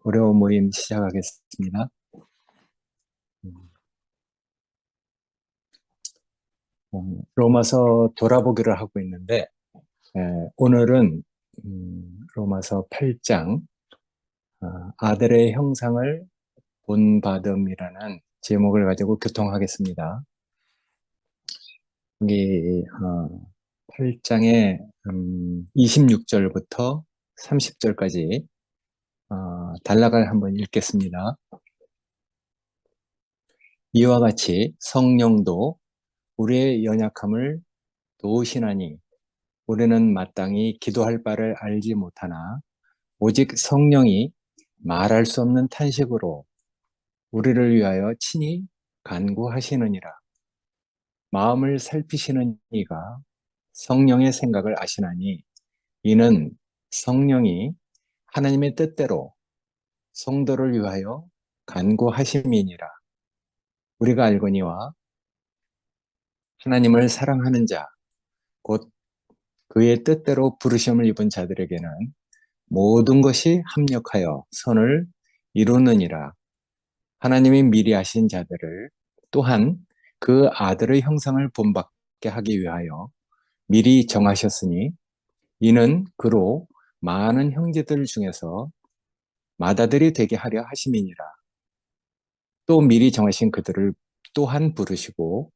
어려운 모임 시작하겠습니다. 음, 로마서 돌아보기를 하고 있는데, 오늘은 로마서 8장, 아들의 형상을 본받음이라는 제목을 가지고 교통하겠습니다. 여기 8장의 26절부터 30절까지 단락을 한번 읽겠습니다. 이와 같이 성령도 우리의 연약함을 도우시나니 우리는 마땅히 기도할 바를 알지 못하나 오직 성령이 말할 수 없는 탄식으로 우리를 위하여 친히 간구하시느니라. 마음을 살피시는 이가 성령의 생각을 아시나니 이는 성령이 하나님의 뜻대로 성도를 위하여 간구하심이니라. 우리가 알거니와 하나님을 사랑하는 자, 곧 그의 뜻대로 부르심을 입은 자들에게는 모든 것이 합력하여 선을 이루느니라. 하나님이 미리 하신 자들을 또한 그 아들의 형상을 본받게 하기 위하여 미리 정하셨으니 이는 그로 많은 형제들 중에서 맏아들이 되게 하려 하심이니라. 또 미리 정하신 그들을 또한 부르시고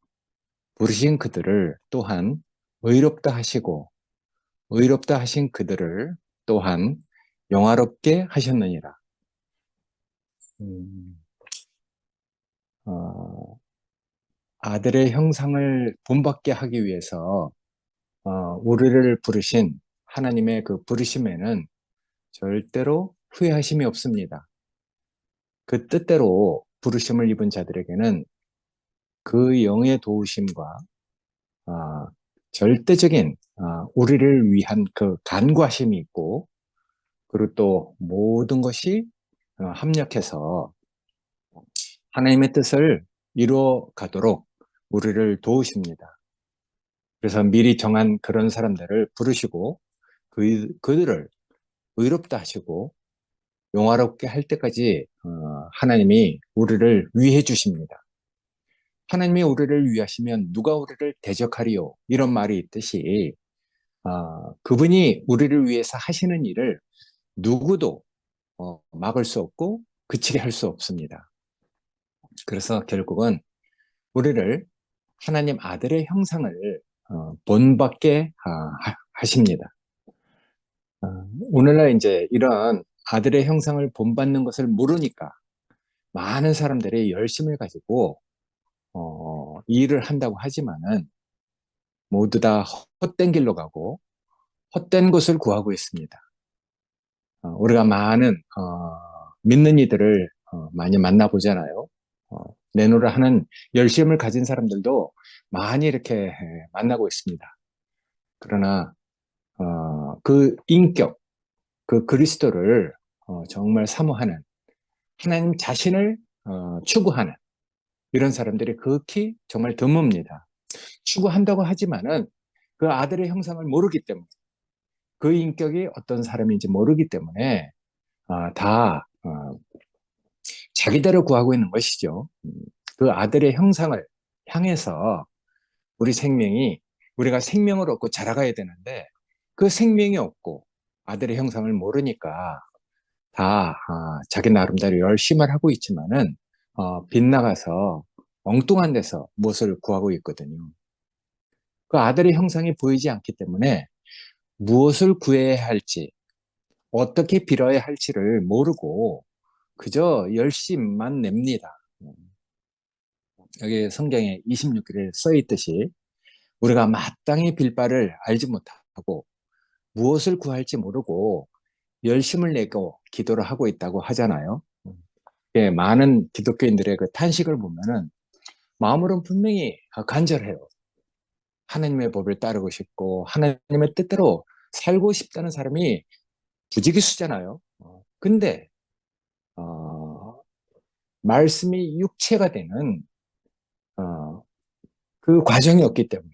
부르신 그들을 또한 의롭다 하시고 의롭다 하신 그들을 또한 영화롭게 하셨느니라. 음, 어, 아들의 형상을 본받게 하기 위해서 우리를 부르신 하나님의 그 부르심에는 절대로 후회하심이 없습니다. 그 뜻대로 부르심을 입은 자들에게는 그 영의 도우심과 어, 절대적인 우리를 위한 그 간구하심이 있고, 그리고 또 모든 것이 합력해서 하나님의 뜻을 이루어 가도록 우리를 도우십니다. 그래서 미리 정한 그런 사람들을 부르시고 그들을 의롭다 하시고 영화롭게 할 때까지 하나님이 우리를 위해 주십니다. 하나님이 우리를 위하시면 누가 우리를 대적하리요? 이런 말이 있듯이 그분이 우리를 위해서 하시는 일을 누구도 막을 수 없고 그치게 할 수 없습니다. 그래서 결국은 우리를 하나님 아들의 형상을 본받게 하십니다. 오늘날 이제 이런 아들의 형상을 본받는 것을 모르니까 많은 사람들이 열심을 가지고 일을 한다고 하지만은 모두 다 헛된 길로 가고 헛된 것을 구하고 있습니다. 우리가 많은 믿는 이들을 많이 만나보잖아요. 내노라 하는 열심을 가진 사람들도 많이 이렇게 만나고 있습니다. 그러나 그 인격, 그 그리스도를 정말 사모하는 하나님 자신을 추구하는 이런 사람들이 극히 정말 드뭅니다. 추구한다고 하지만은 그 아들의 형상을 모르기 때문에 그 인격이 어떤 사람인지 모르기 때문에 다 자기대로 구하고 있는 것이죠. 그 아들의 형상을 향해서 우리가 생명을 얻고 자라가야 되는데 그 생명이 없고 아들의 형상을 모르니까 다 자기 나름대로 열심히 하고 있지만은 빗나가서 엉뚱한 데서 무엇을 구하고 있거든요. 그 아들의 형상이 보이지 않기 때문에 무엇을 구해야 할지 어떻게 빌어야 할지를 모르고 그저 열심만 냅니다. 여기 성경에 26절에 써 있듯이 우리가 마땅히 빌 바를 알지 못하고 무엇을 구할지 모르고 열심을 내고 기도를 하고 있다고 하잖아요. 예, 많은 기독교인들의 그 탄식을 보면은 마음으로는 분명히 간절해요. 하나님의 법을 따르고 싶고 하나님의 뜻대로 살고 싶다는 사람이 부지기수잖아요. 근데 말씀이 육체가 되는 그 과정이 없기 때문에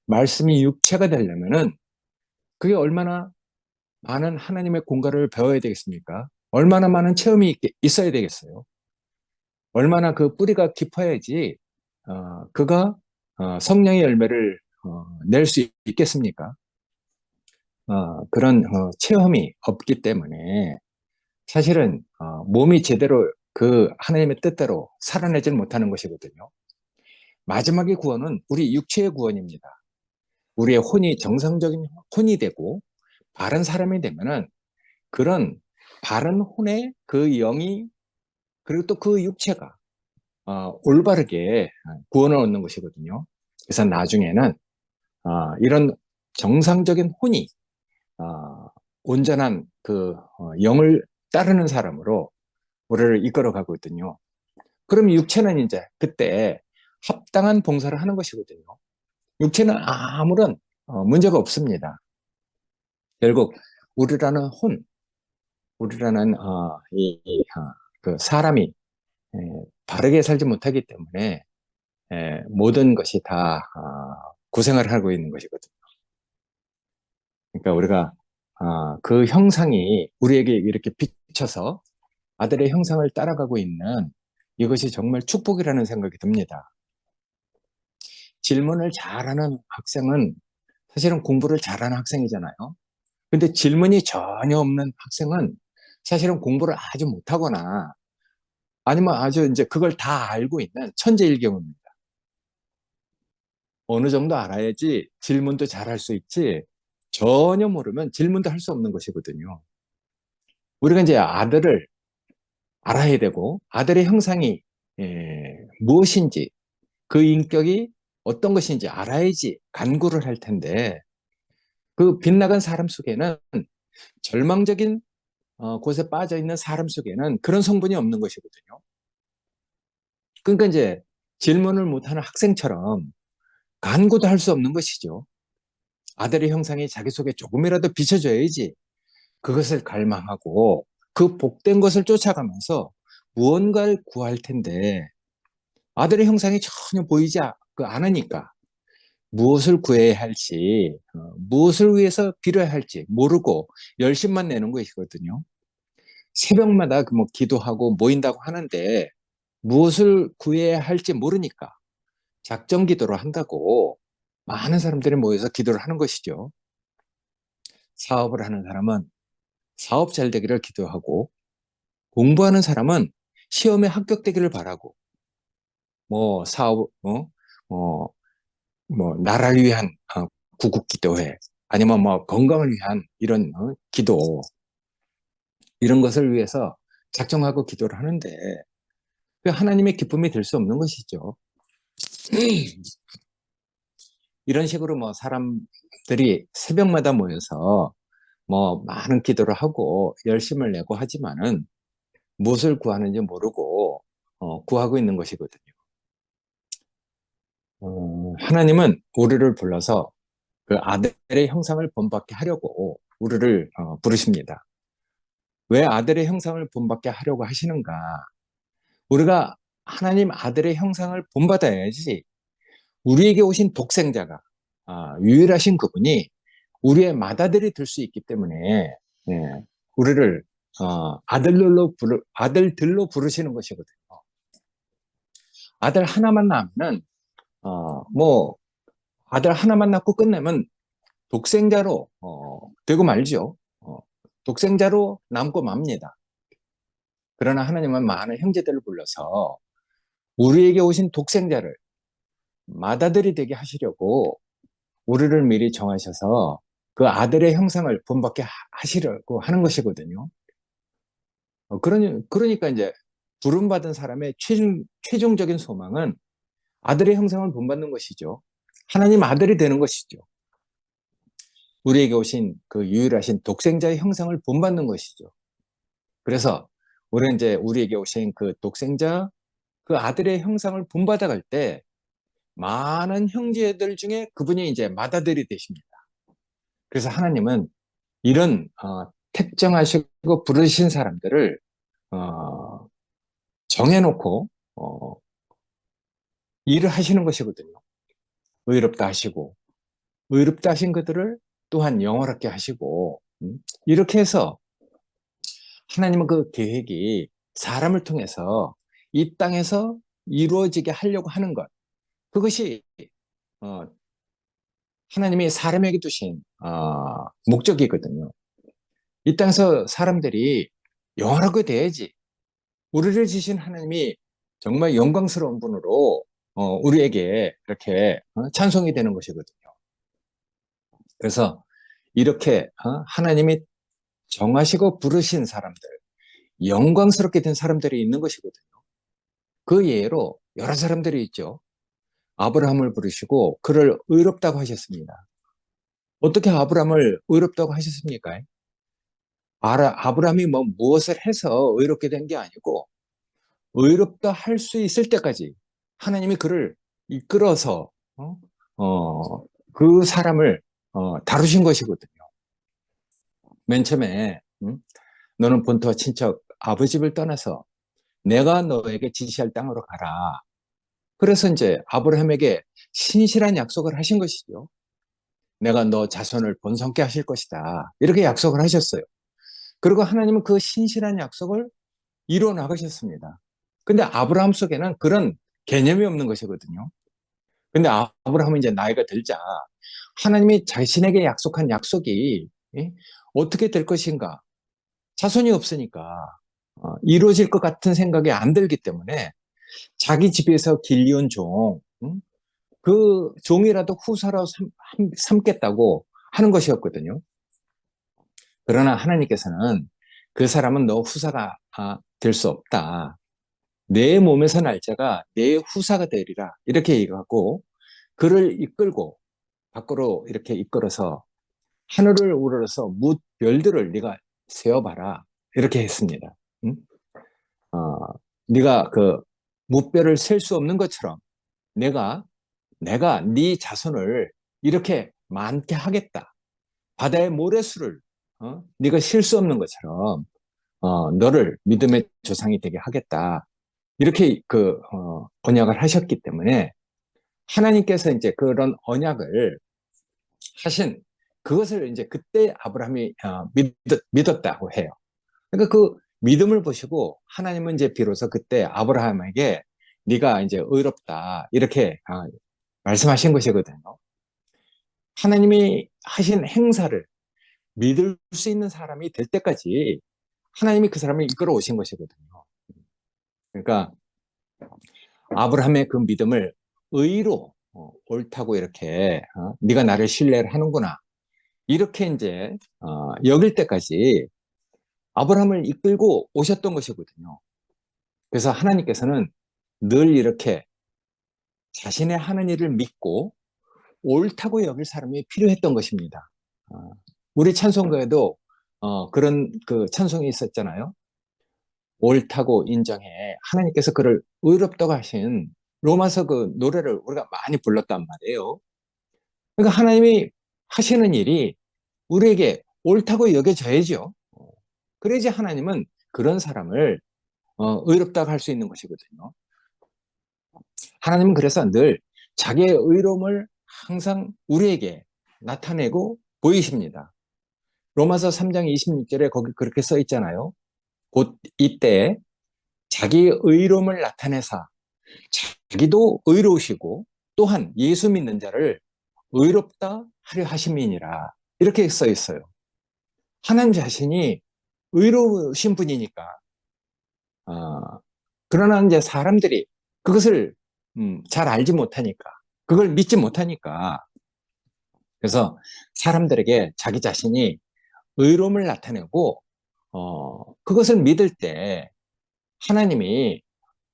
말씀이 육체가 되려면은 그게 얼마나 많은 하나님의 공간을 배워야 되겠습니까? 얼마나 많은 체험이 있어야 되겠어요. 얼마나 그 뿌리가 깊어야지 그가 성령의 열매를 낼 수 있겠습니까? 그런 체험이 없기 때문에 사실은 몸이 제대로 그 하나님의 뜻대로 살아내질 못하는 것이거든요. 마지막의 구원은 우리 육체의 구원입니다. 우리의 혼이 정상적인 혼이 되고 바른 사람이 되면은 그런 바른 혼의 그 영이 그리고 또 그 육체가 올바르게 구원을 얻는 것이거든요. 그래서 나중에는 이런 정상적인 혼이 온전한 그 영을 따르는 사람으로 우리를 이끌어 가거든요. 그럼 육체는 이제 그때 합당한 봉사를 하는 것이거든요. 육체는 아무런 문제가 없습니다. 결국 우리라는 혼, 우리라는 그 사람이 에, 바르게 살지 못하기 때문에 모든 것이 다 고생을 하고 있는 것이거든요. 그러니까 우리가 그 형상이 우리에게 이렇게 비춰서 아들의 형상을 따라가고 있는 이것이 정말 축복이라는 생각이 듭니다. 질문을 잘하는 학생은 사실은 공부를 잘하는 학생이잖아요. 근데 질문이 전혀 없는 학생은 사실은 공부를 아주 못하거나 아니면 아주 이제 그걸 다 알고 있는 천재일 경우입니다. 어느 정도 알아야지 질문도 잘 할 수 있지 전혀 모르면 질문도 할 수 없는 것이거든요. 우리가 이제 아들을 알아야 되고 아들의 형상이 무엇인지 그 인격이 어떤 것인지 알아야지 간구를 할 텐데 그 빗나간 사람 속에는 절망적인 곳에 빠져 있는 사람 속에는 그런 성분이 없는 것이거든요. 그러니까 이제 질문을 못하는 학생처럼 간구도 할 수 없는 것이죠. 아들의 형상이 자기 속에 조금이라도 비춰져야지 그것을 갈망하고 그 복된 것을 쫓아가면서 무언가를 구할 텐데 아들의 형상이 전혀 보이지 않으니까 무엇을 구해야 할지 무엇을 위해서 빌어야 할지 모르고 열심만 내는 것이거든요. 새벽마다 뭐 기도하고 모인다고 하는데 무엇을 구해야 할지 모르니까 작정 기도를 한다고 많은 사람들이 모여서 기도를 하는 것이죠. 사업을 하는 사람은 사업 잘 되기를 기도하고 공부하는 사람은 시험에 합격되기를 바라고 뭐 사업 뭐 나라를 위한 구국 기도회 아니면 뭐 건강을 위한 이런 기도 이런 것을 위해서 작정하고 기도를 하는데 그 하나님의 기쁨이 될 수 없는 것이죠. 이런 식으로 뭐 사람들이 새벽마다 모여서 뭐 많은 기도를 하고 열심을 내고 하지만은 무엇을 구하는지 모르고 구하고 있는 것이거든요. 하나님은 우리를 불러서 그 아들의 형상을 본받게 하려고 우리를 부르십니다. 왜 아들의 형상을 본받게 하려고 하시는가? 우리가 하나님 아들의 형상을 본받아야지 우리에게 오신 독생자가 유일하신 그분이 우리의 맏아들이 될 수 있기 때문에 예, 우리를 아들들로 부르시는 것이거든요. 아들 하나만 낳으면 뭐 아들 하나만 낳고 끝내면 독생자로 되고 말죠. 독생자로 남고 맙니다. 그러나 하나님은 많은 형제들을 불러서 우리에게 오신 독생자를 맏아들이 되게 하시려고 우리를 미리 정하셔서 그 아들의 형상을 본받게 하시려고 하는 것이거든요. 그러니까 이제 부름받은 사람의 최종적인 소망은 아들의 형상을 본받는 것이죠. 하나님 아들이 되는 것이죠. 우리에게 오신 그 유일하신 독생자의 형상을 본받는 것이죠. 그래서 우리는 이제 우리에게 오신 그 독생자, 그 아들의 형상을 본받아갈 때 많은 형제들 중에 그분이 이제 맏아들이 되십니다. 그래서 하나님은 이런 택정하시고 부르신 사람들을 어, 정해놓고 일을 하시는 것이거든요. 의롭다 하시고 의롭다 하신 그들을 또한 영원하게 하시고 이렇게 해서 하나님은 그 계획이 사람을 통해서 이 땅에서 이루어지게 하려고 하는 것. 그것이 어, 하나님이 사람에게 두신 목적이거든요. 이 땅에서 사람들이 영원하게 돼야지. 우리를 지신 하나님이 정말 영광스러운 분으로 우리에게 이렇게 찬송이 되는 것이거든요. 그래서 이렇게 하나님이 정하시고 부르신 사람들, 영광스럽게 된 사람들이 있는 것이거든요. 그 예로 여러 사람들이 있죠. 아브라함을 부르시고 그를 의롭다고 하셨습니다. 어떻게 아브라함을 의롭다고 하셨습니까? 아브라함이 뭐 무엇을 해서 의롭게 된 게 아니고 의롭다 할 수 있을 때까지 하나님이 그를 이끌어서 어? 그 사람을 다루신 것이거든요. 맨 처음에 너는 본토와 친척 아버지 집을 떠나서 내가 너에게 지시할 땅으로 가라. 그래서 이제 아브라함에게 신실한 약속을 하신 것이죠. 내가 너 자손을 번성케 하실 것이다. 이렇게 약속을 하셨어요. 그리고 하나님은 그 신실한 약속을 이루어 나가셨습니다. 근데 아브라함 속에는 그런 개념이 없는 것이거든요. 근데 아브라함은 이제 나이가 들자 하나님이 자신에게 약속한 약속이 어떻게 될 것인가? 자손이 없으니까 이루어질 것 같은 생각이 안 들기 때문에 자기 집에서 길리온 그 종이라도 후사로 삼겠다고 하는 것이었거든요. 그러나 하나님께서는 그 사람은 너 후사가 될 수 없다. 내 몸에서 날 자가 내 후사가 되리라. 이렇게 얘기하고 그를 이끌고 밖으로 이렇게 이끌어서 하늘을 우러러서 뭇별들을 네가 세어봐라. 이렇게 했습니다. 응? 어, 네가 그 뭇별을 셀 수 없는 것처럼 내가 네 자손을 이렇게 많게 하겠다. 바다의 모래수를 네가 쉴 수 없는 것처럼 너를 믿음의 조상이 되게 하겠다. 이렇게 언약을 하셨기 때문에 하나님께서 이제 그런 언약을 하신 그것을 이제 그때 아브라함이 믿었다고 해요. 그러니까 그 믿음을 보시고 하나님은 이제 비로소 그때 아브라함에게 네가 이제 의롭다 이렇게 말씀하신 것이거든요. 하나님이 하신 행사를 믿을 수 있는 사람이 될 때까지 하나님이 그 사람을 이끌어 오신 것이거든요. 그러니까 아브라함의 그 믿음을 의로 옳다고 이렇게 네가 나를 신뢰를 하는구나 이렇게 이제 여길 때까지 아브라함을 이끌고 오셨던 것이거든요. 그래서 하나님께서는 늘 이렇게 자신의 하는 일을 믿고 옳다고 여길 사람이 필요했던 것입니다. 우리 찬송가에도 그런 그 찬송이 있었잖아요. 옳다고 인정해. 하나님께서 그를 의롭다고 하신 로마서 그 노래를 우리가 많이 불렀단 말이에요. 그러니까 하나님이 하시는 일이 우리에게 옳다고 여겨져야죠. 그래야지 하나님은 그런 사람을 의롭다고 할 수 있는 것이거든요. 하나님은 그래서 늘 자기의 의로움을 항상 우리에게 나타내고 보이십니다. 로마서 3장 26절에 거기 그렇게 써 있잖아요. 곧 이때 자기의 의로움을 나타내사 자기도 의로우시고 또한 예수 믿는 자를 의롭다 하려 하심이니라. 이렇게 써 있어요. 하나님 자신이 의로우신 분이니까. 그러나 이제 사람들이 그것을 잘 알지 못하니까, 그걸 믿지 못하니까, 그래서 사람들에게 자기 자신이 의로움을 나타내고, 그것을 믿을 때 하나님이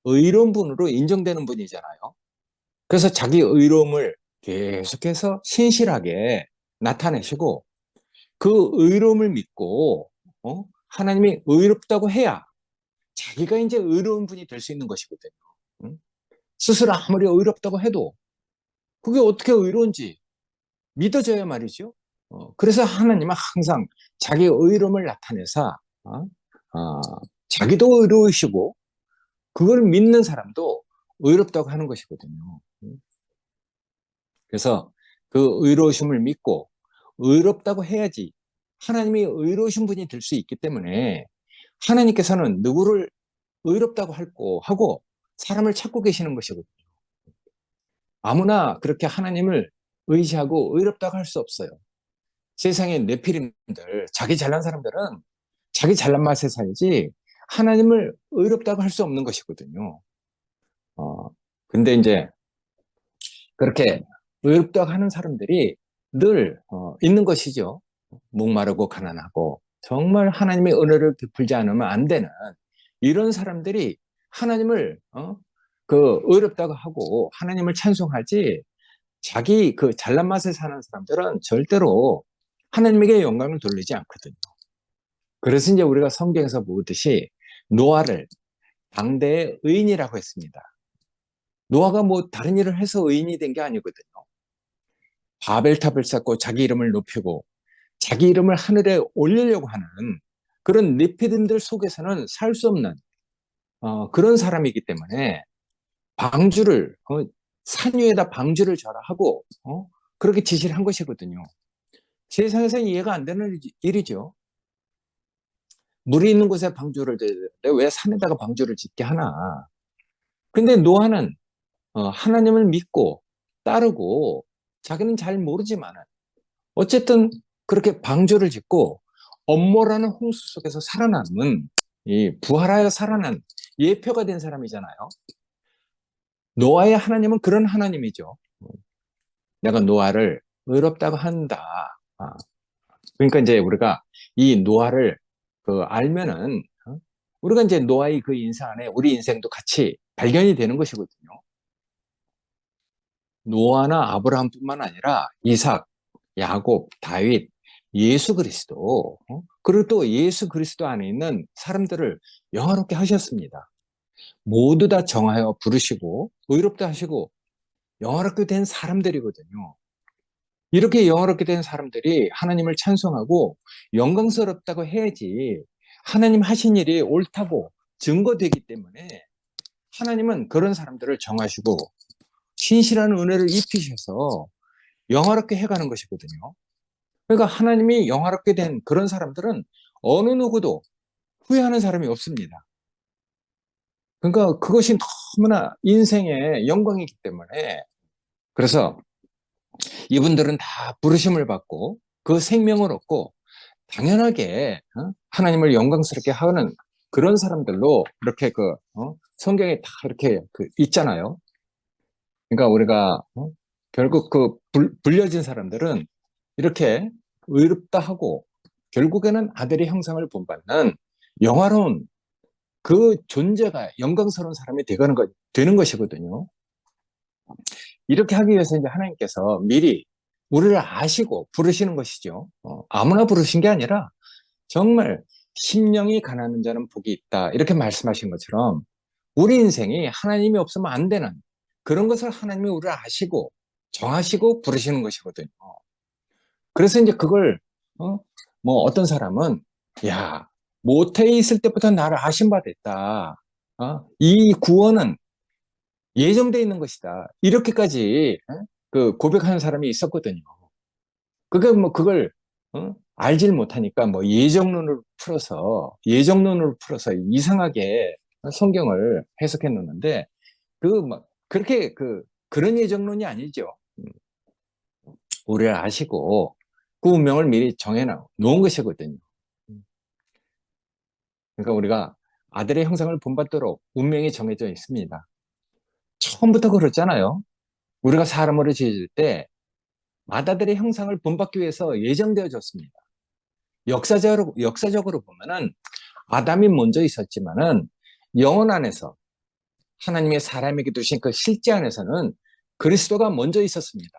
의로운 분으로 인정되는 분이잖아요. 그래서 자기 의로움을 계속해서 신실하게 나타내시고, 그 의로움을 믿고, 하나님이 의롭다고 해야 자기가 이제 의로운 분이 될 수 있는 것이거든요. 응? 스스로 아무리 의롭다고 해도 그게 어떻게 의로운지 믿어져야 말이죠. 그래서 하나님은 항상 자기 의로움을 나타내사 자기도 의로우시고 그걸 믿는 사람도 의롭다고 하는 것이거든요. 그래서 그 의로우심을 믿고 의롭다고 해야지 하나님이 의로우신 분이 될 수 있기 때문에 하나님께서는 누구를 의롭다고 하고 사람을 찾고 계시는 것이거든요. 아무나 그렇게 하나님을 의지하고 의롭다고 할 수 없어요. 세상의 네피림들, 자기 잘난 사람들은 자기 잘난 맛에 살지 하나님을 의롭다고 할 수 없는 것이거든요. 근데 이제 그렇게 의롭다고 하는 사람들이 늘 있는 것이죠. 목마르고 가난하고 정말 하나님의 은혜를 베풀지 않으면 안 되는 이런 사람들이 하나님을 그 의롭다고 하고 하나님을 찬송하지, 자기 그 잘난 맛에 사는 사람들은 절대로 하나님에게 영광을 돌리지 않거든요. 그래서 이제 우리가 성경에서 보듯이 노아를 당대의 의인이라고 했습니다. 노아가 뭐 다른 일을 해서 의인이 된 게 아니거든요. 바벨탑을 쌓고 자기 이름을 높이고 자기 이름을 하늘에 올리려고 하는 그런 네피림들 속에서는 살 수 없는 그런 사람이기 때문에 방주를 산 위에다 방주를 절하고 그렇게 지시를 한 것이거든요. 세상에서 이해가 안 되는 일이죠. 물이 있는 곳에 방주를 짓는데 왜 산에다가 방주를 짓게 하나? 근데 노아는 하나님을 믿고 따르고 자기는 잘 모르지만은 어쨌든 그렇게 방주를 짓고 엄모라는 홍수 속에서 살아남은, 이 부활하여 살아난 예표가 된 사람이잖아요. 노아의 하나님은 그런 하나님이죠. 내가 노아를 의롭다고 한다. 아, 그러니까 이제 우리가 이 노아를 알면은 우리가 이제 노아의 그 인생 안에 우리 인생도 같이 발견이 되는 것이거든요. 노아나 아브라함뿐만 아니라 이삭, 야곱, 다윗, 예수 그리스도, 그리고 또 예수 그리스도 안에 있는 사람들을 영화롭게 하셨습니다. 모두 다 정하여 부르시고 의롭다 하시고 영화롭게 된 사람들이거든요. 이렇게 영화롭게 된 사람들이 하나님을 찬송하고 영광스럽다고 해야지 하나님 하신 일이 옳다고 증거되기 때문에 하나님은 그런 사람들을 정하시고 신실한 은혜를 입히셔서 영화롭게 해가는 것이거든요. 그러니까 하나님이 영화롭게 된 그런 사람들은 어느 누구도 후회하는 사람이 없습니다. 그러니까 그것이 너무나 인생의 영광이기 때문에, 그래서 이분들은 다 부르심을 받고 그 생명을 얻고 당연하게 하나님을 영광스럽게 하는 그런 사람들로 이렇게 성경에 다 이렇게 있잖아요. 그러니까 우리가 결국 불려진 사람들은 이렇게 의롭다 하고 결국에는 아들의 형상을 본받는 영화로운 그 존재가 영광스러운 사람이 되는 것이거든요. 이렇게 하기 위해서 이제 하나님께서 미리 우리를 아시고 부르시는 것이죠. 아무나 부르신 게 아니라 정말 심령이 가난한 자는 복이 있다, 이렇게 말씀하신 것처럼 우리 인생이 하나님이 없으면 안 되는 그런 것을 하나님이 우리를 아시고 정하시고 부르시는 것이거든요. 그래서 이제 그걸 뭐 어떤 사람은 야, 모태에 있을 때부터 나를 아신 바 됐다. 이 구원은 예정되어 있는 것이다. 이렇게까지 그 고백하는 사람이 있었거든요. 그걸 알질 못하니까 뭐 예정론을 풀어서 이상하게 성경을 해석해 놓는데 막 그렇게 그런 예정론이 아니죠. 우리를 아시고 그 운명을 미리 정해 놓은 것이거든요. 그러니까 우리가 아들의 형상을 본받도록 운명이 정해져 있습니다. 처음부터 그렇잖아요. 우리가 사람으로 지을 때 아들의 형상을 본받기 위해서 예정되어졌습니다. 역사적으로 보면은 아담이 먼저 있었지만은 영혼 안에서 하나님의 사람에게 두신 그 실제 안에서는 그리스도가 먼저 있었습니다.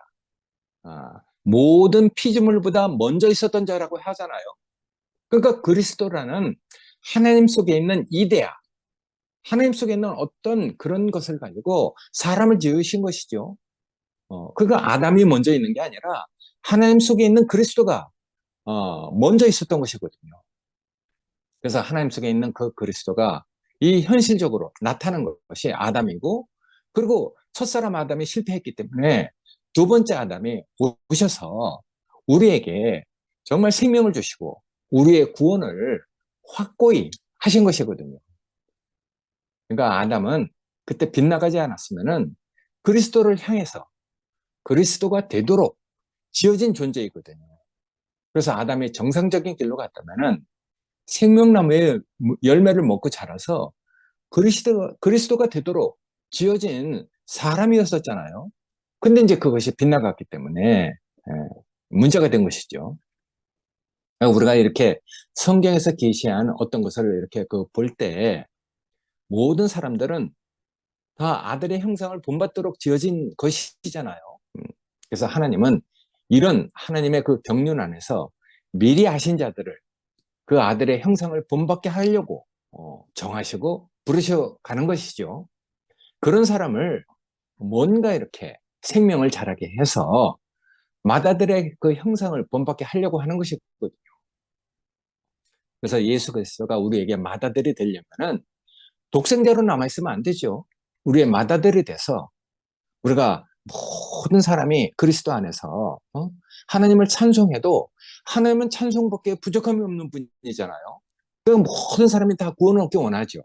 모든 피조물보다 먼저 있었던 자라고 하잖아요. 그러니까 그리스도라는 하나님 속에 있는 이데아, 하나님 속에 있는 어떤 그런 것을 가지고 사람을 지으신 것이죠. 그러니까 아담이 먼저 있는 게 아니라 하나님 속에 있는 그리스도가 먼저 있었던 것이거든요. 그래서 하나님 속에 있는 그 그리스도가 이 현실적으로 나타난 것이 아담이고, 그리고 첫사람 아담이 실패했기 때문에 두 번째 아담이 오셔서 우리에게 정말 생명을 주시고 우리의 구원을 확고히 하신 것이거든요. 그러니까 아담은 그때 빗나가지 않았으면은 그리스도를 향해서 그리스도가 되도록 지어진 존재이거든요. 그래서 아담이 정상적인 길로 갔다면은 생명나무의 열매를 먹고 자라서 그리스도가 되도록 지어진 사람이었었잖아요. 근데 이제 그것이 빗나갔기 때문에 문제가 된 것이죠. 우리가 이렇게 성경에서 계시한 어떤 것을 이렇게 볼 때 모든 사람들은 다 아들의 형상을 본받도록 지어진 것이잖아요. 음, 그래서 하나님은 이런 하나님의 그 경륜 안에서 미리 아신 자들을 그 아들의 형상을 본받게 하려고 정하시고 부르셔 가는 것이죠. 그런 사람을 뭔가 이렇게 생명을 자라게 해서 맏아들의 그 형상을 본받게 하려고 하는 것이거든요. 그래서 예수 그리스도가 우리에게 맏아들이 되려면은 독생자로 남아있으면 안 되죠. 우리의 맏아들이 돼서 우리가 모든 사람이 그리스도 안에서 하나님을 찬송해도 하나님은 찬송밖에 부족함이 없는 분이잖아요. 그 모든 사람이 다 구원을 얻기 원하죠.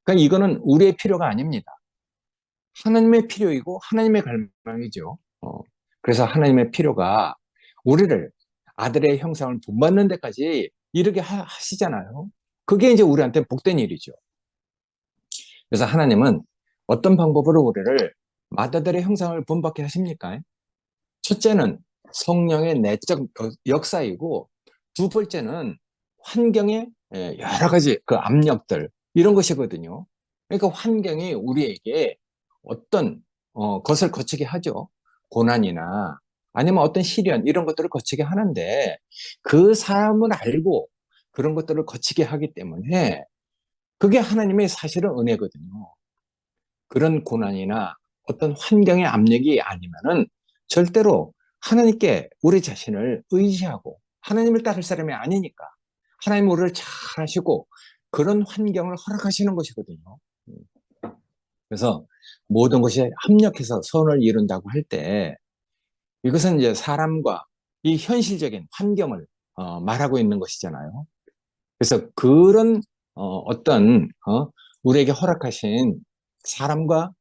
그러니까 이거는 우리의 필요가 아닙니다. 하나님의 필요이고 하나님의 갈망이죠. 그래서 하나님의 필요가 우리를 아들의 형상을 본받는 데까지 이르게 하시잖아요. 그게 이제 우리한테 복된 일이죠. 그래서 하나님은 어떤 방법으로 우리를 맏아들의 형상을 본받게 하십니까? 첫째는 성령의 내적 역사이고 두 번째는 환경의 여러 가지 그 압력들 이런 것이거든요. 그러니까 환경이 우리에게 어떤 것을 거치게 하죠. 고난이나 아니면 어떤 시련 이런 것들을 거치게 하는데 그 사람을 알고 그런 것들을 거치게 하기 때문에 그게 하나님의 사실은 은혜거든요. 그런 고난이나 어떤 환경의 압력이 아니면은 절대로 하나님께 우리 자신을 의지하고 하나님을 따를 사람이 아니니까 하나님 우리를 잘 하시고 그런 환경을 허락하시는 것이거든요. 그래서 모든 것이 합력해서 선을 이룬다고 할 때 이것은 이제 사람과 이 현실적인 환경을 말하고 있는 것이잖아요. 그래서 그런 어떤 우리에게 허락하신 사람과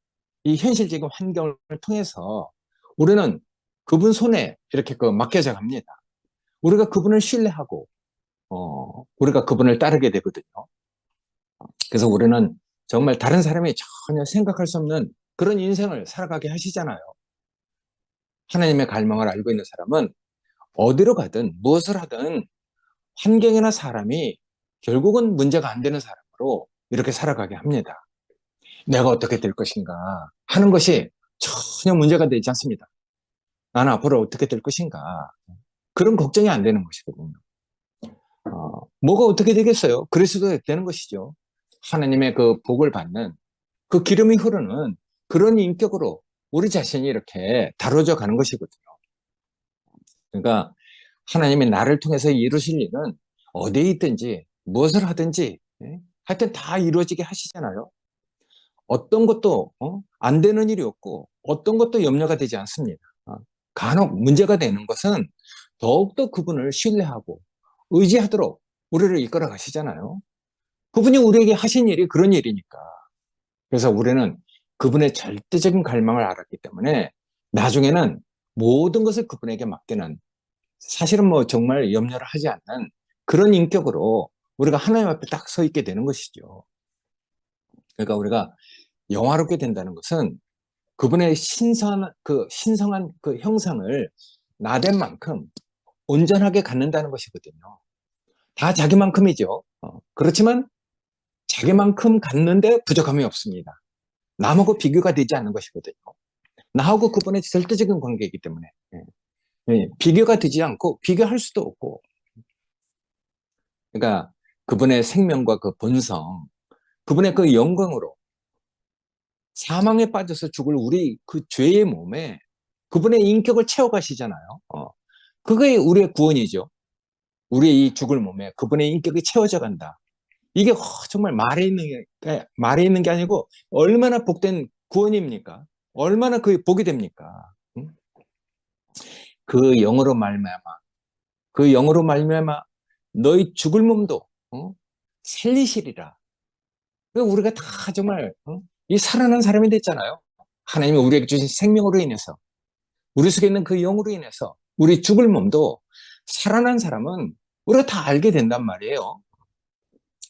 이 현실적인 환경을 통해서 우리는 그분 손에 이렇게 맡겨져 갑니다. 우리가 그분을 신뢰하고 우리가 그분을 따르게 되거든요. 그래서 우리는 정말 다른 사람이 전혀 생각할 수 없는 그런 인생을 살아가게 하시잖아요. 하나님의 갈망을 알고 있는 사람은 어디로 가든 무엇을 하든 환경이나 사람이 결국은 문제가 안 되는 사람으로 이렇게 살아가게 합니다. 내가 어떻게 될 것인가 하는 것이 전혀 문제가 되지 않습니다. 나는 앞으로 어떻게 될 것인가 그런 걱정이 안 되는 것이거든요. 뭐가 어떻게 되겠어요? 그리스도 되는 것이죠. 하나님의 그 복을 받는 그 기름이 흐르는 그런 인격으로 우리 자신이 이렇게 다뤄져 가는 것이거든요. 그러니까 하나님이 나를 통해서 이루실 일은 어디에 있든지 무엇을 하든지 하여튼 다 이루어지게 하시잖아요. 어떤 것도 안 되는 일이 없고 어떤 것도 염려가 되지 않습니다. 간혹 문제가 되는 것은 더욱더 그분을 신뢰하고 의지하도록 우리를 이끌어 가시잖아요. 그분이 우리에게 하신 일이 그런 일이니까. 그래서 우리는 그분의 절대적인 갈망을 알았기 때문에 나중에는 모든 것을 그분에게 맡기는 사실은 뭐 정말 염려를 하지 않는 그런 인격으로 우리가 하나님 앞에 딱 서 있게 되는 것이죠. 그러니까 우리가 영화롭게 된다는 것은 그분의 신성한 그 형상을 나된 만큼 온전하게 갖는다는 것이거든요. 다 자기만큼이죠. 그렇지만 자기만큼 갖는데 부족함이 없습니다. 남하고 비교가 되지 않는 것이거든요. 나하고 그분의 절대적인 관계이기 때문에 비교가 되지 않고 비교할 수도 없고 그러니까 그분의 생명과 그 본성 그분의 그 영광으로 사망에 빠져서 죽을 우리 그 죄의 몸에 그분의 인격을 채워가시잖아요. 그게 우리의 구원이죠. 우리의 이 죽을 몸에 그분의 인격이 채워져 간다. 이게 정말 말에 있는 게 아니고 얼마나 복된 구원입니까? 얼마나 그 복이 됩니까? 응? 그 영으로 말미암아 너희 죽을 몸도 살리시리라. 우리가 다 정말 이 살아난 사람이 됐잖아요. 하나님이 우리에게 주신 생명으로 인해서, 우리 속에 있는 그 영으로 인해서 우리 죽을 몸도 살아난 사람은 우리가 다 알게 된단 말이에요.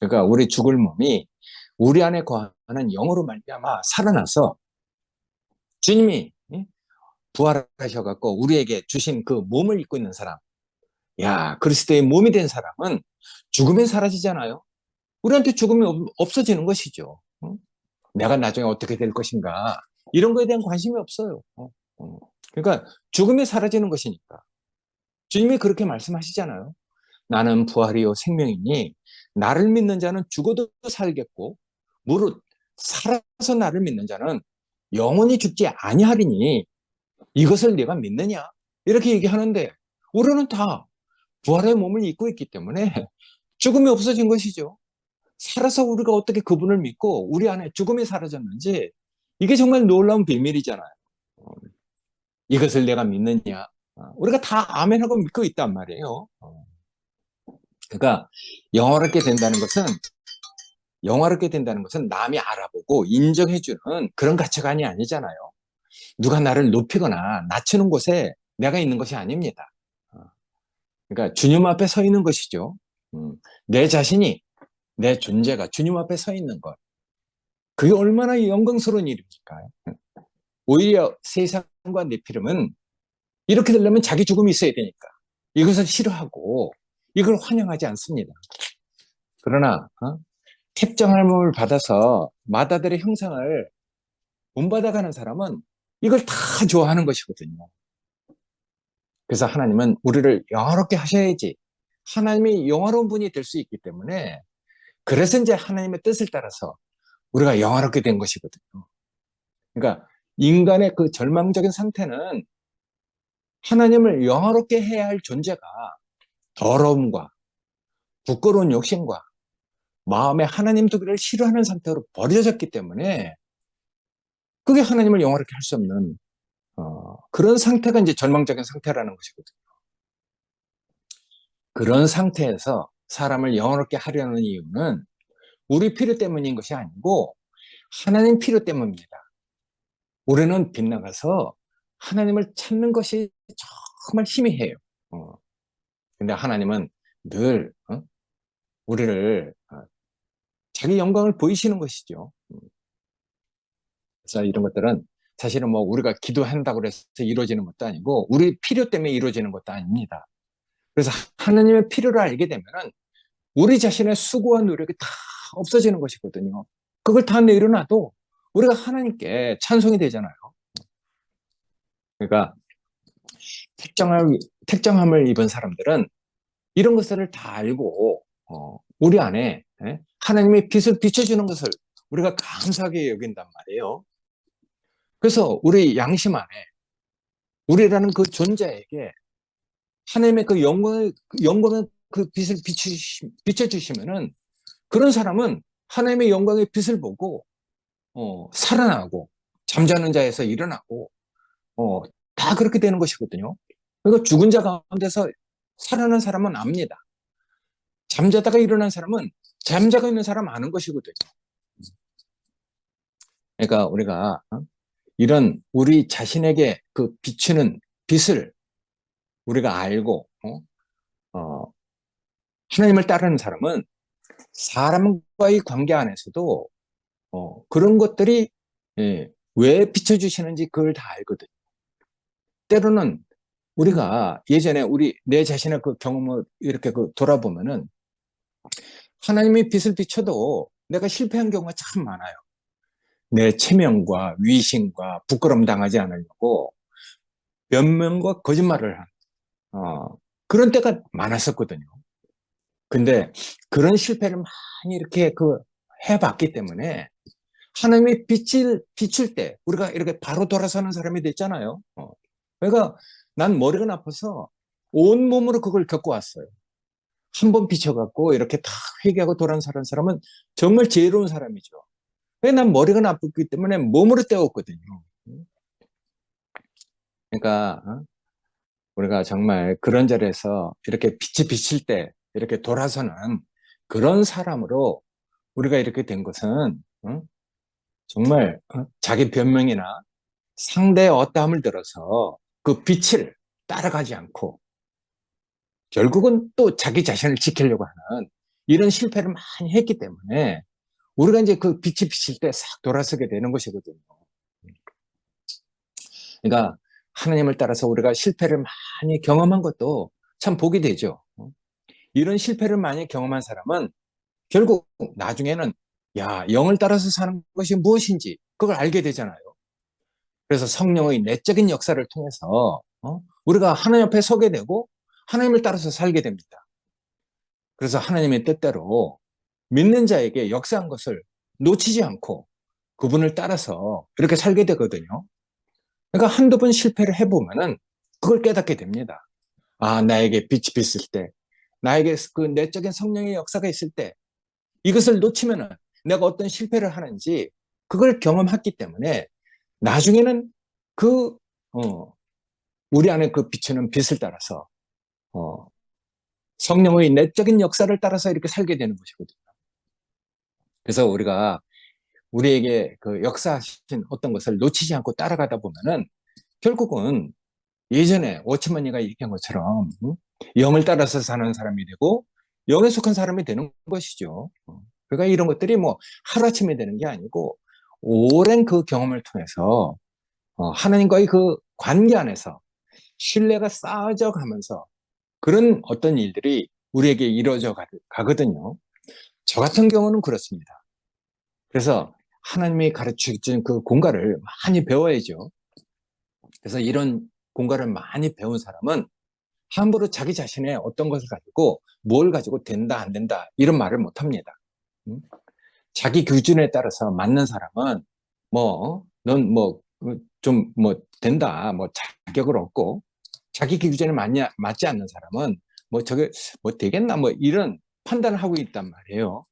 그러니까 우리 죽을 몸이 우리 안에 거하는 영으로 말미암아 살아나서 주님이 부활하셔갖고 우리에게 주신 그 몸을 입고 있는 사람, 야, 그리스도의 몸이 된 사람은 죽음이 사라지잖아요. 우리한테 죽음이 없어지는 것이죠. 내가 나중에 어떻게 될 것인가 이런 거에 대한 관심이 없어요. 그러니까 죽음이 사라지는 것이니까 주님이 그렇게 말씀하시잖아요. 나는 부활이요 생명이니 나를 믿는 자는 죽어도 살겠고 무릇 살아서 나를 믿는 자는 영원히 죽지 아니하리니 이것을 네가 믿느냐? 이렇게 얘기하는데 우리는 다 부활의 몸을 입고 있기 때문에 죽음이 없어진 것이죠. 살아서 우리가 어떻게 그분을 믿고 우리 안에 죽음이 사라졌는지 이게 정말 놀라운 비밀이잖아요. 이것을 내가 믿느냐? 우리가 다 아멘하고 믿고 있단 말이에요. 그러니까 영화롭게 된다는 것은 남이 알아보고 인정해주는 그런 가치관이 아니잖아요. 누가 나를 높이거나 낮추는 곳에 내가 있는 것이 아닙니다. 그러니까 주님 앞에 서 있는 것이죠. 내 자신이, 내 존재가 주님 앞에 서 있는 것. 그게 얼마나 영광스러운 일입니까? 오히려 세상과 네피림은 이렇게 되려면 자기 죽음이 있어야 되니까 이것을 싫어하고 이걸 환영하지 않습니다. 그러나 택정함을 받아서 마다들의 형상을 본받아가는 사람은 이걸 다 좋아하는 것이거든요. 그래서 하나님은 우리를 영화롭게 하셔야지 하나님이 영화로운 분이 될 수 있기 때문에 그래서 이제 하나님의 뜻을 따라서 우리가 영화롭게 된 것이거든요. 그러니까 인간의 그 절망적인 상태는 하나님을 영화롭게 해야 할 존재가 더러움과 부끄러운 욕심과 마음에 하나님 두기를 싫어하는 상태로 버려졌기 때문에 그게 하나님을 영화롭게 할 수 없는 그런 상태가 이제 절망적인 상태라는 것이거든요. 그런 상태에서 사람을 영화롭게 하려는 이유는 우리 필요 때문인 것이 아니고 하나님 필요 때문입니다. 우리는 빗나가서 하나님을 찾는 것이 정말 희미해요. 근데 하나님은 늘 우리를 자기 영광을 보이시는 것이죠. 그래서 이런 것들은 사실은 뭐 우리가 기도한다고 해서 이루어지는 것도 아니고 우리 필요 때문에 이루어지는 것도 아닙니다. 그래서 하나님의 필요를 알게 되면은 우리 자신의 수고와 노력이 다 없어지는 것이거든요. 그걸 다 내려놔도 우리가 하나님께 찬송이 되잖아요. 그러니까 택정함을 입은 사람들은 이런 것들을 다 알고 우리 안에 하나님의 빛을 비춰주는 것을 우리가 감사하게 여긴단 말이에요. 그래서 우리 양심 안에 우리라는 그 존재에게 하나님의 그 영광의 그 빛을 비춰주시면은 그런 사람은 하나님의 영광의 빛을 보고 살아나고 잠자는 자에서 일어나고 어, 다 그렇게 되는 것이거든요. 그러니까 죽은 자 가운데서 살아난 사람은 압니다. 잠자다가 일어난 사람은 잠자고 있는 사람 아는 것이거든요. 그러니까 우리가 이런 우리 자신에게 그 비추는 빛을 우리가 알고 어, 하나님을 따르는 사람은 사람과의 관계 안에서도 그런 것들이 왜 비춰주시는지 그걸 다 알거든요. 때로는 우리가 예전에 내 자신의 그 경험을 이렇게 돌아보면은 하나님의 빛을 비춰도 내가 실패한 경우가 참 많아요. 내 체면과 위신과 부끄러움 당하지 않으려고 변명과 거짓말을 한 그런 때가 많았었거든요. 근데 그런 실패를 많이 이렇게 해봤기 때문에 하나님의 빛을 비출 때 우리가 이렇게 바로 돌아서는 사람이 됐잖아요. 그러니까 난 머리가 나빠서 온몸으로 그걸 겪어왔어요. 한 번 비춰갖고 이렇게 다 회개하고 돌아서는 사람은 정말 지혜로운 사람이죠. 왜 난 머리가 나쁘기 때문에 몸으로 때웠거든요. 그러니까 우리가 정말 그런 자리에서 이렇게 빛이 비칠 때 이렇게 돌아서는 그런 사람으로 우리가 이렇게 된 것은 정말 자기 변명이나 상대의 어떠함을 들어서 그 빛을 따라가지 않고 결국은 또 자기 자신을 지키려고 하는 이런 실패를 많이 했기 때문에 우리가 이제 그 빛이 비칠 때 싹 돌아서게 되는 것이거든요. 그러니까 하나님을 따라서 우리가 실패를 많이 경험한 것도 참 복이 되죠. 이런 실패를 많이 경험한 사람은 결국 나중에는 야, 영을 따라서 사는 것이 무엇인지 그걸 알게 되잖아요. 그래서 성령의 내적인 역사를 통해서 우리가 하나님 앞에 서게 되고 하나님을 따라서 살게 됩니다. 그래서 하나님의 뜻대로 믿는 자에게 역사한 것을 놓치지 않고 그분을 따라서 이렇게 살게 되거든요. 그러니까 한두 번 실패를 해보면은 그걸 깨닫게 됩니다. 아, 나에게 빛이 비을 때, 나에게 그 내적인 성령의 역사가 있을 때 이것을 놓치면은 내가 어떤 실패를 하는지 그걸 경험했기 때문에 나중에는 그, 우리 안에 그 비추는 빛을 따라서, 어, 성령의 내적인 역사를 따라서 이렇게 살게 되는 것이거든요. 그래서 우리가 우리에게 그 역사하신 어떤 것을 놓치지 않고 따라가다 보면은 결국은 예전에 워치먼이가 얘기한 것처럼 영을 따라서 사는 사람이 되고 영에 속한 사람이 되는 것이죠. 그러니까 이런 것들이 뭐 하루아침에 되는 게 아니고 오랜 그 경험을 통해서 하나님과의 그 관계 안에서 신뢰가 쌓여져 가면서 그런 어떤 일들이 우리에게 이루어져 가거든요. 저 같은 경우는 그렇습니다. 그래서 하나님이 가르쳐준 그 공과를 많이 배워야죠. 그래서 이런 공과를 많이 배운 사람은 함부로 자기 자신의 어떤 것을 가지고 뭘 가지고 된다 안 된다 이런 말을 못 합니다. 자기 기준에 따라서 맞는 사람은 뭐 넌 뭐 좀 뭐 된다 뭐 자격을 얻고 자기 기준에 맞지 않는 사람은 뭐 저게 뭐 되겠나 뭐 이런 판단을 하고 있단 말이에요.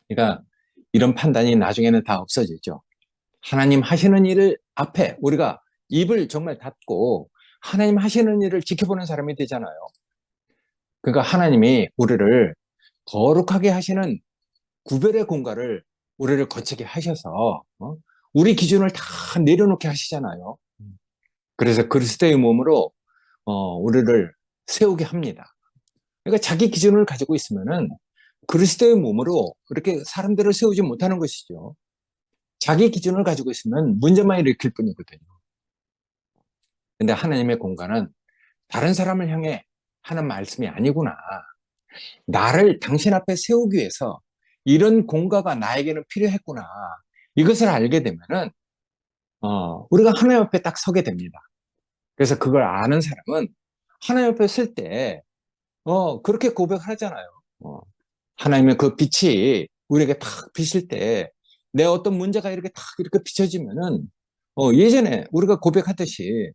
그러니까 이런 판단이 나중에는 다 없어지죠. 하나님 하시는 일을 앞에 우리가 입을 정말 닫고 하나님 하시는 일을 지켜보는 사람이 되잖아요. 그러니까 하나님이 우리를 거룩하게 하시는 구별의 공간을 우리를 거치게 하셔서 우리 기준을 다 내려놓게 하시잖아요. 그래서 그리스도의 몸으로 우리를 세우게 합니다. 그러니까 자기 기준을 가지고 있으면은 그리스도의 몸으로 그렇게 사람들을 세우지 못하는 것이죠. 자기 기준을 가지고 있으면 문제만 일으킬 뿐이거든요. 근데 하나님의 공간은 다른 사람을 향해 하는 말씀이 아니구나. 나를 당신 앞에 세우기 위해서 이런 공가가 나에게는 필요했구나. 이것을 알게 되면은, 우리가 하나님 앞에 딱 서게 됩니다. 그래서 그걸 아는 사람은 하나님 앞에 설 때, 그렇게 고백하잖아요. 하나님의 그 빛이 우리에게 탁 비칠 때, 내 어떤 문제가 이렇게 탁 이렇게 비춰지면은, 예전에 우리가 고백하듯이,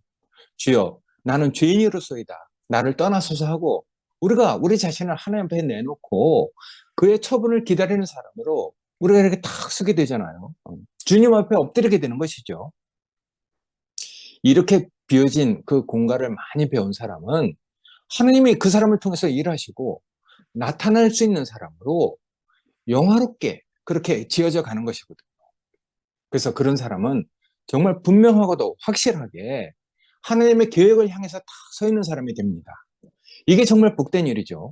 주여, 나는 죄인으로서이다. 나를 떠나소서 하고, 우리가 우리 자신을 하나님 앞에 내놓고, 그의 처분을 기다리는 사람으로 우리가 이렇게 탁 서게 되잖아요. 주님 앞에 엎드리게 되는 것이죠. 이렇게 비어진 그 공간을 많이 배운 사람은 하나님이 그 사람을 통해서 일하시고 나타날 수 있는 사람으로 영화롭게 그렇게 지어져 가는 것이거든요. 그래서 그런 사람은 정말 분명하고도 확실하게 하나님의 계획을 향해서 딱 서 있는 사람이 됩니다. 이게 정말 복된 일이죠.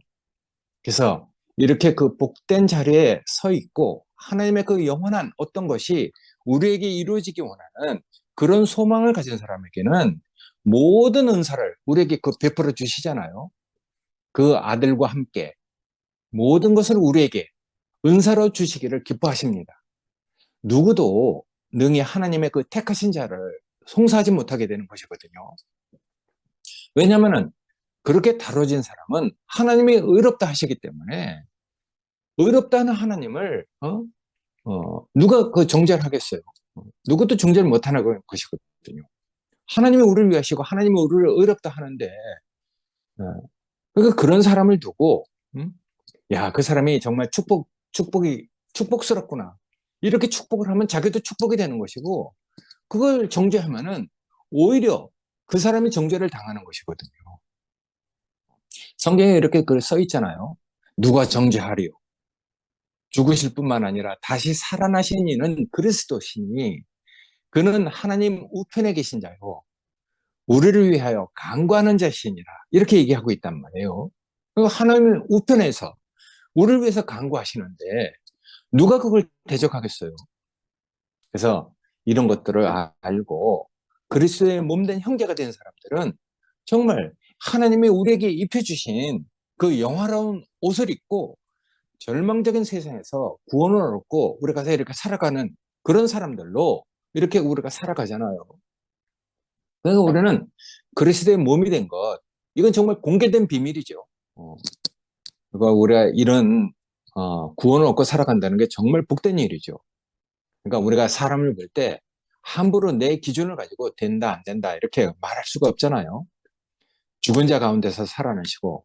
그래서 이렇게 그 복된 자리에 서 있고 하나님의 그 영원한 어떤 것이 우리에게 이루어지기 원하는 그런 소망을 가진 사람에게는 모든 은사를 우리에게 그 베풀어 주시잖아요. 그 아들과 함께 모든 것을 우리에게 은사로 주시기를 기뻐하십니다. 누구도 능히 하나님의 그 택하신 자를 송사하지 못하게 되는 것이거든요. 왜냐하면 그렇게 다뤄진 사람은 하나님이 의롭다 하시기 때문에 의롭다는 하나님을 누가 그 정죄하겠어요? 누구도 정죄를 못하는 것이거든요. 하나님이 우리를 위하시고 하나님이 우리를 의롭다 하는데 그러니까 그런 사람을 두고 야, 그 사람이 정말 축복스럽구나. 이렇게 축복을 하면 자기도 축복이 되는 것이고 그걸 정죄하면은 오히려 그 사람이 정죄를 당하는 것이거든요. 성경에 이렇게 글 써 있잖아요. 누가 정죄하리요? 죽으실 뿐만 아니라 다시 살아나신 이는 그리스도시니 그는 하나님 우편에 계신 자요 우리를 위하여 간구하는 자시니라 이렇게 얘기하고 있단 말이에요. 하나님 우편에서 우리를 위해서 간구하시는데 누가 그걸 대적하겠어요? 그래서 이런 것들을 알고 그리스도의 몸된 형제가 된 사람들은 정말 하나님이 우리에게 입혀주신 그 영화로운 옷을 입고 절망적인 세상에서 구원을 얻고 우리가 이렇게 살아가는 그런 사람들로 이렇게 우리가 살아가잖아요. 그래서 우리는 그리스도의 몸이 된 것, 이건 정말 공개된 비밀이죠. 그러니까 우리가 이런 구원을 얻고 살아간다는 게 정말 복된 일이죠. 그러니까 우리가 사람을 볼 때 함부로 내 기준을 가지고 된다 안 된다 이렇게 말할 수가 없잖아요. 죽은 자 가운데서 살아나시고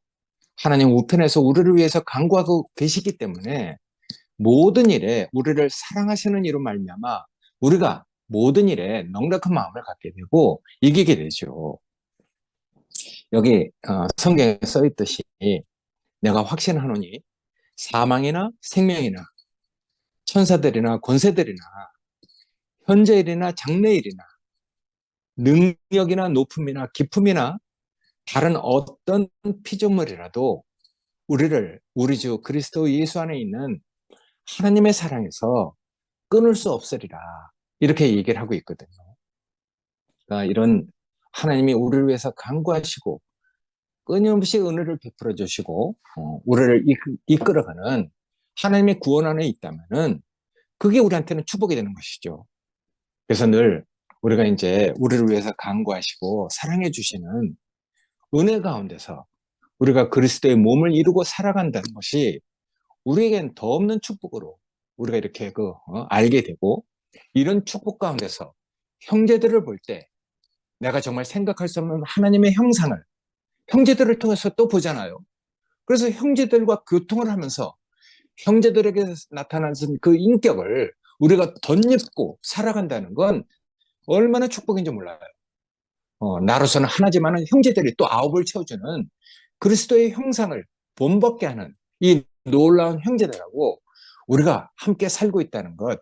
하나님 우편에서 우리를 위해서 간구하고 계시기 때문에 모든 일에 우리를 사랑하시는 이로 말미암아 우리가 모든 일에 넉넉한 마음을 갖게 되고 이기게 되죠. 여기 성경에 써 있듯이 내가 확신하노니 사망이나 생명이나 천사들이나 권세들이나 현재일이나 장래일이나 능력이나 높음이나 기품이나 다른 어떤 피조물이라도 우리를 우리 주 그리스도 예수 안에 있는 하나님의 사랑에서 끊을 수 없으리라 이렇게 얘기를 하고 있거든요. 그러니까 이런 하나님이 우리를 위해서 간구하시고 끊임없이 은혜를 베풀어 주시고 우리를 이끌어가는 하나님의 구원 안에 있다면은 그게 우리한테는 축복이 되는 것이죠. 그래서 늘 우리가 이제 우리를 위해서 간구하시고 사랑해 주시는 은혜 가운데서 우리가 그리스도의 몸을 이루고 살아간다는 것이 우리에겐 더 없는 축복으로 우리가 이렇게 알게 되고 이런 축복 가운데서 형제들을 볼 때 내가 정말 생각할 수 없는 하나님의 형상을 형제들을 통해서 또 보잖아요. 그래서 형제들과 교통을 하면서 형제들에게 나타나는 그 인격을 우리가 덧입고 살아간다는 건 얼마나 축복인지 몰라요. 나로서는 하나지만 형제들이 또 아홉을 채워주는 그리스도의 형상을 본받게 하는 이 놀라운 형제들하고 우리가 함께 살고 있다는 것,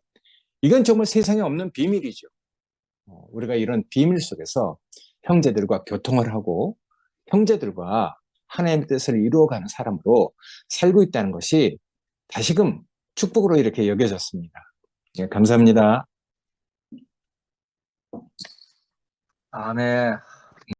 이건 정말 세상에 없는 비밀이죠. 우리가 이런 비밀 속에서 형제들과 교통을 하고 형제들과 하나님의 뜻을 이루어가는 사람으로 살고 있다는 것이 다시금 축복으로 이렇게 여겨졌습니다. 예, 감사합니다. 아멘.